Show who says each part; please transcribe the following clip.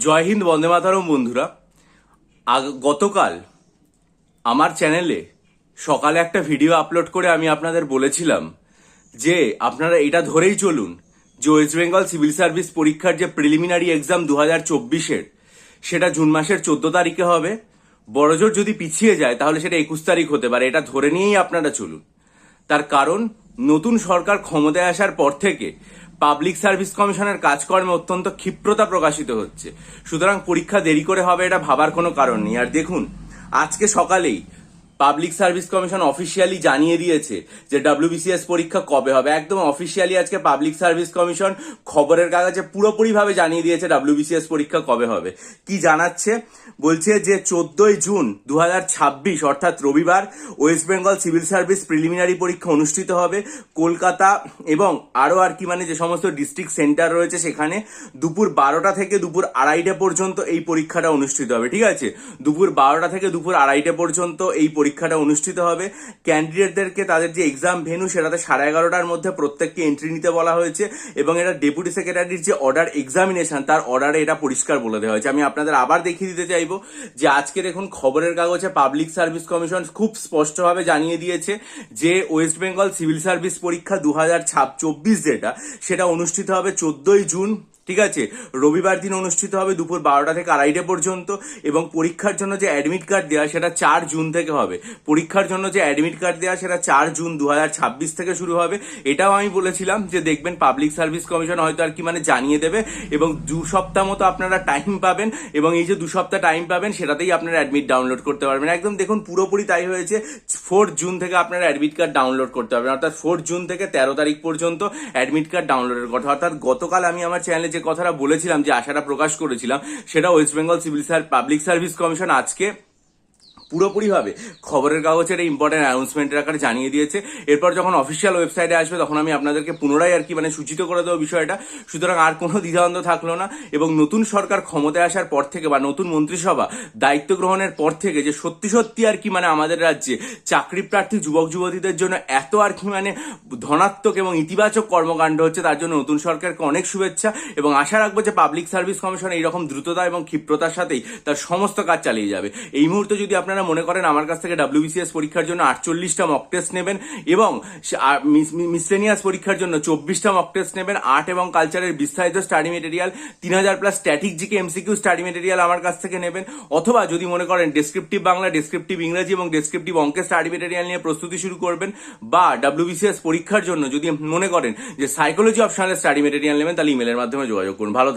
Speaker 1: জয় হিন্দ, বন্দে মাতরম বন্ধুরা। গতকাল আমার চ্যানেলে সকালে একটা ভিডিও আপলোড করে আমি আপনাদের বলেছিলাম যে আপনারা এটা ধরেই চলুন যে ওয়েস্ট বেঙ্গল সিভিল সার্ভিস পরীক্ষার যে প্রিলিমিনারি এক্সাম 2024-এর সেটা জুন মাসের 14 তারিখে হবে। বড়জোর যদি পিছিয়ে যায় তাহলে সেটা 21 তারিখ হতে পারে। এটা ধরে নিয়েই আপনারা চলুন। তার কারণ নতুন সরকার ক্ষমতায় আসার পর থেকে পাবলিক সার্ভিস কমিশনের কাজকর্মে অত্যন্ত ক্ষিপ্রতা প্রকাশিত হচ্ছে। সুতরাং পরীক্ষা দেরি করে হবে এটা ভাবার কোনো কারণ নেই। আর দেখুন, আজকে সকালেই পাবলিক সার্ভিস কমিশন অফিসিয়ালি জানিয়ে দিয়েছে যে WBCS পরীক্ষা কবে হবে। একদম অফিসিয়ালি আজকে পাবলিক সার্ভিস কমিশন খবরের কাগজে পুরোপুরিভাবে জানিয়ে দিয়েছে WBCS পরীক্ষা কবে হবে। কি জানাচ্ছে? বলছে যে 14 জুন 2026 অর্থাৎ রবিবার West Bengal civil service preliminary পরীক্ষা অনুষ্ঠিত হবে কলকাতা এবং আরো যে সমস্ত ডিস্ট্রিক্ট সেন্টার রয়েছে সেখানে দুপুর 12টা থেকে দুপুর 2:30 পর্যন্ত এই পরীক্ষাটা অনুষ্ঠিত হবে। ঠিক আছে, দুপুর 12টা থেকে দুপুর 2:30 পর্যন্ত এই পরীক্ষাটা অনুষ্ঠিত হবে। ক্যান্ডিডেটদেরকে তাদের যে এক্সাম ভেন্যু সেটাতে 11:30টার মধ্যে প্রত্যেককে এন্ট্রি নিতে বলা হয়েছে এবং এটা ডেপুটি সেক্রেটারির যে অর্ডার এক্সামিনেশন তার অর্ডারে এটা পরিষ্কার বলে দেওয়া হয়েছে। আমি আপনাদের আবার দেখিয়ে দিতে চাইবো যে আজকে দেখুন খবরের কাগজে পাবলিক সার্ভিস কমিশন খুব স্পষ্টভাবে জানিয়ে দিয়েছে যে ওয়েস্ট বেঙ্গল সিভিল সার্ভিস পরীক্ষা 2024 যেটা সেটা অনুষ্ঠিত হবে 14 জুন। ঠিক আছে, রবিবার দিন অনুষ্ঠিত হবে দুপুর 12টা থেকে 2:30 পর্যন্ত এবং পরীক্ষার জন্য যে অ্যাডমিট কার্ড দেওয়া সেটা 4 জুন থেকে হবে। পরীক্ষার জন্য যে অ্যাডমিট কার্ড দেওয়া সেটা 4 জুন 2026 থেকে শুরু হবে। এটাও আমি বলেছিলাম যে দেখবেন পাবলিক সার্ভিস কমিশন হয়তো জানিয়ে দেবে এবং 2 সপ্তাহ মতো আপনারা টাইম পাবেন এবং এই যে 2 সপ্তাহ টাইম পাবেন সেটাতেই আপনারা অ্যাডমিট ডাউনলোড করতে পারবেন। একদম দেখুন পুরোপুরি তাই হয়েছে। 4 জুন থেকে আপনারা অ্যাডমিট কার্ড ডাউনলোড করতে পারবেন, অর্থাৎ 4 জুন থেকে 13 তারিখ পর্যন্ত অ্যাডমিট কার্ড ডাউনলোডের কথা। অর্থাৎ গতকাল আমি আমার চ্যানেলে যে কথাটা বলেছিলাম, যে আশাটা প্রকাশ করেছিলাম, সেটা West Bengal civil public service commission আজকে পুরোপুরিভাবে খবরের কাগজের এই ইম্পর্টেন্ট অ্যানাউন্সমেন্টের আকারে জানিয়ে দিয়েছে। এরপর যখন অফিসিয়াল ওয়েবসাইটে আসবে তখন আমি আপনাদেরকে পুনরায় সূচিত করে দেবো বিষয়টা। সুতরাং আর কোনো দ্বিধাদ্বন্দ্ব থাকলো না এবং নতুন সরকার ক্ষমতায় আসার পর থেকে বা নতুন মন্ত্রিসভা দায়িত্ব গ্রহণের পর থেকে যে সত্যি সত্যি আমাদের রাজ্যে চাকরি প্রার্থী যুবক যুবতীদের জন্য এত ধনাত্মক এবং ইতিবাচক কর্মকাণ্ড হচ্ছে, তার জন্য নতুন সরকারকে অনেক শুভেচ্ছা এবং আশা রাখবো যে পাবলিক সার্ভিস কমিশন এইরকম দ্রুততা এবং ক্ষিপ্রতার সাথেই তার সমস্ত কাজ চালিয়ে যাবে। এই মুহূর্তে যদি আপনারা মনে করেন আমার কাছ থেকে WBCS পরীক্ষার জন্য 48টা মক টেস্ট নেবেন এবং মিসলেনিয়াস পরীক্ষার জন্য 24টা মক টেস্ট নেবেন, আর্ট এবং কালচারের বিস্তারিত study material 3000+ static GK MCQ study material আমার কাছ থেকে নেবেন, অথবা যদি মনে করেন ডেসক্রিপটিভ বাংলা, ডেসক্রিপটিভ ইংরেজি এবং ডেসক্রিপটিভ অঙ্কের স্টাডি মেটেরিয়াল নিয়ে প্রস্তুতি শুরু করবেন, বা WBCS পরীক্ষার জন্য যদি মনে করেন যে সাইকোলজি অপশনাল স্টাডি মেটেরিয়াল নেবেন, তাহলে ইমেলের মাধ্যমে যোগাযোগ করুন। ভালো